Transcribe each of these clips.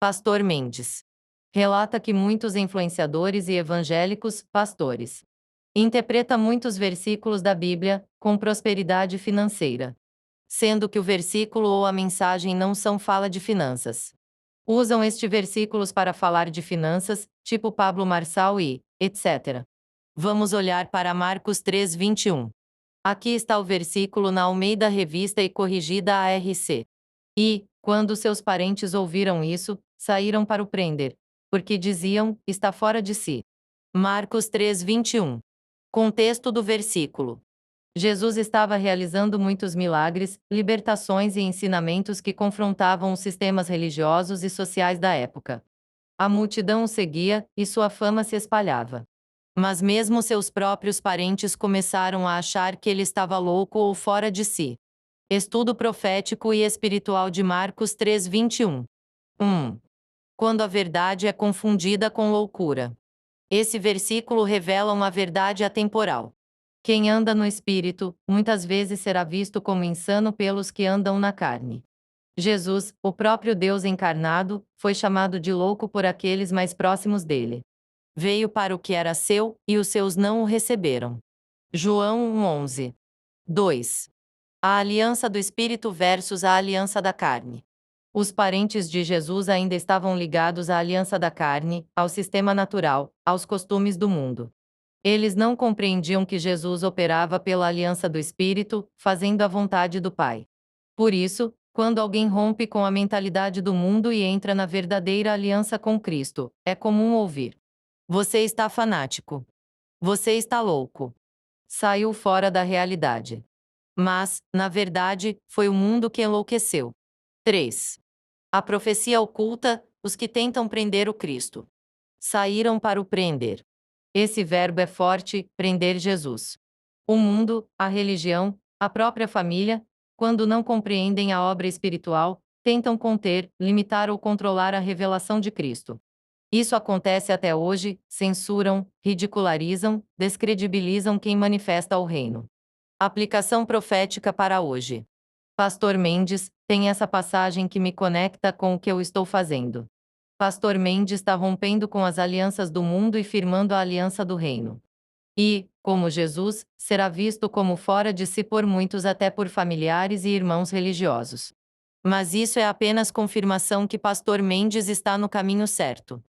Pastor Mendes relata que muitos influenciadores e evangélicos, pastores, interpreta muitos versículos da Bíblia com prosperidade financeira, sendo que o versículo ou a mensagem não são fala de finanças. Usam estes versículos para falar de finanças, tipo Pablo Marçal e etc. Vamos olhar para Marcos 3:21. Aqui está o versículo na Almeida Revista e Corrigida ARC. E, quando seus parentes ouviram isso, saíram para o prender, porque diziam, está fora de si. Marcos 3:21. Contexto do versículo. Jesus estava realizando muitos milagres, libertações e ensinamentos que confrontavam os sistemas religiosos e sociais da época. A multidão o seguia, e sua fama se espalhava. Mas mesmo seus próprios parentes começaram a achar que ele estava louco ou fora de si. Estudo profético e espiritual de Marcos 3:21. 1. Quando a verdade é confundida com loucura. Esse versículo revela uma verdade atemporal. Quem anda no espírito, muitas vezes será visto como insano pelos que andam na carne. Jesus, o próprio Deus encarnado, foi chamado de louco por aqueles mais próximos dele. Veio para o que era seu, e os seus não o receberam. João 1:11. 2. A aliança do espírito versus a aliança da carne. Os parentes de Jesus ainda estavam ligados à aliança da carne, ao sistema natural, aos costumes do mundo. Eles não compreendiam que Jesus operava pela aliança do Espírito, fazendo a vontade do Pai. Por isso, quando alguém rompe com a mentalidade do mundo e entra na verdadeira aliança com Cristo, é comum ouvir: você está fanático. Você está louco. Saiu fora da realidade. Mas, na verdade, foi o mundo que enlouqueceu. 3. A profecia oculta, os que tentam prender o Cristo. Saíram para o prender. Esse verbo é forte, prender Jesus. O mundo, a religião, a própria família, quando não compreendem a obra espiritual, tentam conter, limitar ou controlar a revelação de Cristo. Isso acontece até hoje, censuram, ridicularizam, descredibilizam quem manifesta o reino. Aplicação profética para hoje. Pastor Mendes, tem essa passagem que me conecta com o que eu estou fazendo. Pastor Mendes está rompendo com as alianças do mundo e firmando a aliança do reino. E, como Jesus, será visto como fora de si por muitos, até por familiares e irmãos religiosos. Mas isso é apenas confirmação que Pastor Mendes está no caminho certo.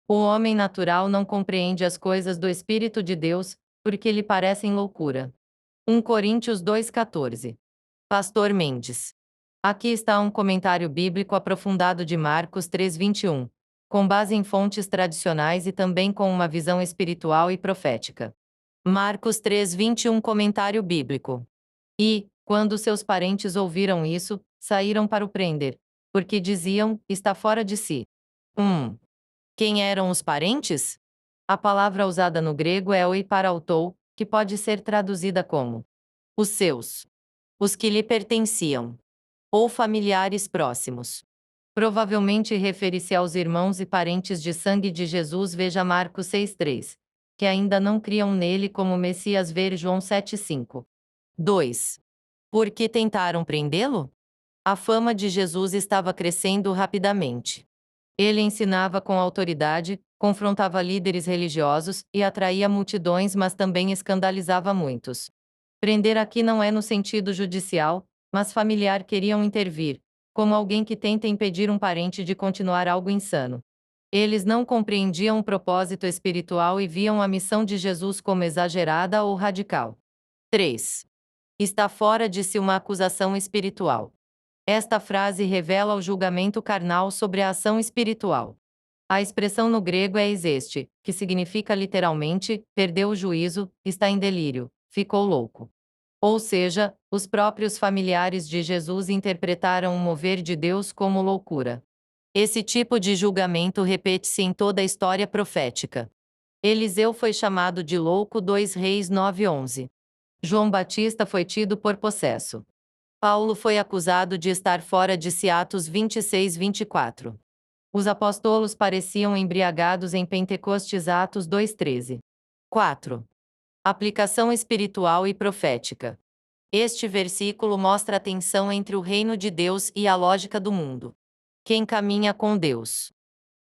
O homem natural não compreende as coisas do Espírito de Deus, porque lhe parecem loucura. 1 Coríntios 2:14. Pastor Mendes. Aqui está um comentário bíblico aprofundado de Marcos 3:21, com base em fontes tradicionais e também com uma visão espiritual e profética. Marcos 3:21 Comentário bíblico. E, quando seus parentes ouviram isso, saíram para o prender, porque diziam, está fora de si. 1. Quem eram os parentes? A palavra usada no grego é oiparautou, que pode ser traduzida como os seus, os que lhe pertenciam, ou familiares próximos. Provavelmente refere-se aos irmãos e parentes de sangue de Jesus, veja Marcos 6:3, que ainda não criam nele como Messias, ver João 7:5. 2. Por que tentaram prendê-lo? A fama de Jesus estava crescendo rapidamente. Ele ensinava com autoridade, confrontava líderes religiosos e atraía multidões, mas também escandalizava muitos. Prender aqui não é no sentido judicial, mas familiar. Queriam intervir, como alguém que tenta impedir um parente de continuar algo insano. Eles não compreendiam o propósito espiritual e viam a missão de Jesus como exagerada ou radical. 3. Está fora de si uma acusação espiritual. Esta frase revela o julgamento carnal sobre a ação espiritual. A expressão no grego é exeste, que significa literalmente, perdeu o juízo, está em delírio, ficou louco. Ou seja, os próprios familiares de Jesus interpretaram o mover de Deus como loucura. Esse tipo de julgamento repete-se em toda a história profética. Eliseu foi chamado de louco, 2 Reis 9:11. João Batista foi tido por possesso. Paulo foi acusado de estar fora de si, Atos 26:24. Os apóstolos pareciam embriagados em Pentecostes, Atos 2:13. 4. Aplicação espiritual e profética. Este versículo mostra a tensão entre o reino de Deus e a lógica do mundo. Quem caminha com Deus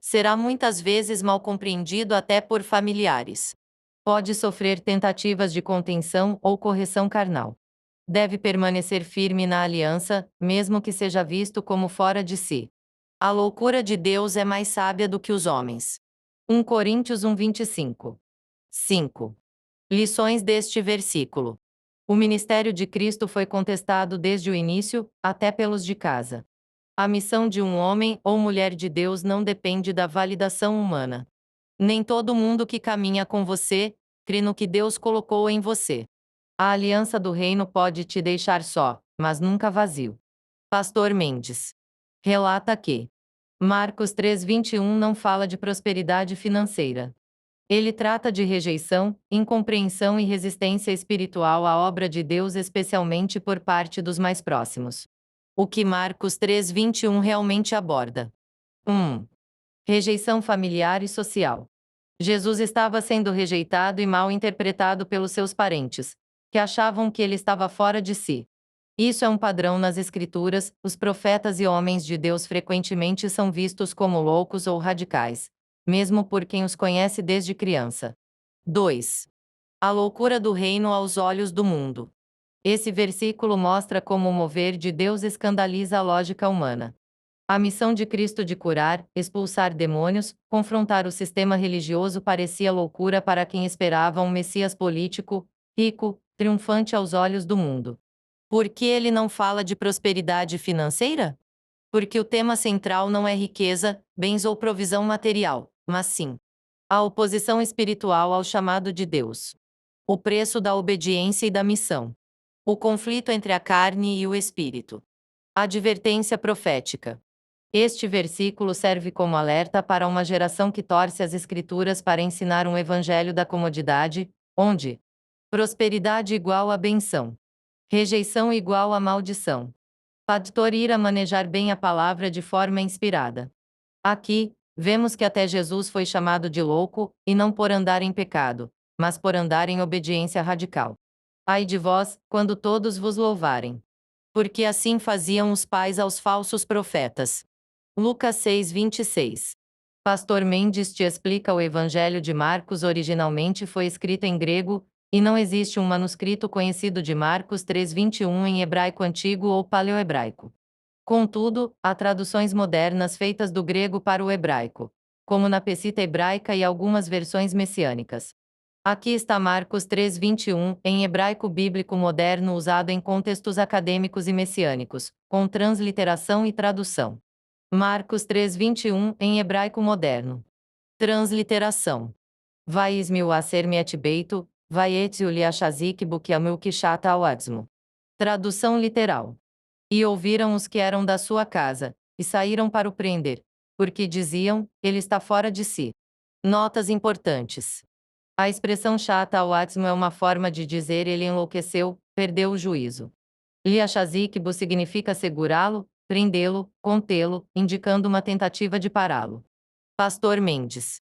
Será muitas vezes mal compreendido até por familiares. Pode sofrer tentativas de contenção ou correção carnal. Deve permanecer firme na aliança, mesmo que seja visto como fora de si. A loucura de Deus é mais sábia do que os homens. 1 Coríntios 1:25. 5. Lições deste versículo. O ministério de Cristo foi contestado desde o início, até pelos de casa. A missão de um homem ou mulher de Deus não depende da validação humana. Nem todo mundo que caminha com você crê no que Deus colocou em você. A aliança do reino pode te deixar só, mas nunca vazio. Pastor Mendes relata que Marcos 3:21 não fala de prosperidade financeira. Ele trata de rejeição, incompreensão e resistência espiritual à obra de Deus, especialmente por parte dos mais próximos. O que Marcos 3:21 realmente aborda. 1. Rejeição familiar e social. Jesus estava sendo rejeitado e mal interpretado pelos seus parentes, que achavam que ele estava fora de si. Isso é um padrão nas Escrituras. Os profetas e homens de Deus frequentemente são vistos como loucos ou radicais, mesmo por quem os conhece desde criança. 2. A loucura do reino aos olhos do mundo. Esse versículo mostra como o mover de Deus escandaliza a lógica humana. A missão de Cristo de curar, expulsar demônios, confrontar o sistema religioso parecia loucura para quem esperava um Messias político, rico, triunfante aos olhos do mundo. Por que ele não fala de prosperidade financeira? Porque o tema central não é riqueza, bens ou provisão material, mas sim a oposição espiritual ao chamado de Deus. O preço da obediência e da missão. O conflito entre a carne e o espírito. Advertência profética. Este versículo serve como alerta para uma geração que torce as Escrituras para ensinar um evangelho da comodidade, onde prosperidade igual a benção, rejeição igual a maldição. Pastor ir a manejar bem a palavra de forma inspirada. Aqui, vemos que até Jesus foi chamado de louco, e não por andar em pecado, mas por andar em obediência radical. Ai de vós, quando todos vos louvarem. Porque assim faziam os pais aos falsos profetas. Lucas 6:26. Pastor Mendes te explica o Evangelho de Marcos originalmente foi escrito em grego, e não existe um manuscrito conhecido de Marcos 3:21 em hebraico antigo ou paleohebraico. Contudo, há traduções modernas feitas do grego para o hebraico, como na Peshitta hebraica e algumas versões messiânicas. Aqui está Marcos 3:21, em hebraico bíblico moderno usado em contextos acadêmicos e messiânicos, com transliteração e tradução. Marcos 3:21, em hebraico moderno. Transliteração. Vaismiu a ser miet beito, vaietiu liachazik bukiamil kishata awadzmo. Tradução literal. E ouviram os que eram da sua casa, e saíram para o prender, porque diziam, ele está fora de si. Notas importantes. A expressão chata awadzmo é uma forma de dizer ele enlouqueceu, perdeu o juízo. Liachazikbu significa segurá-lo, prendê-lo, contê-lo, indicando uma tentativa de pará-lo. Pastor Mendes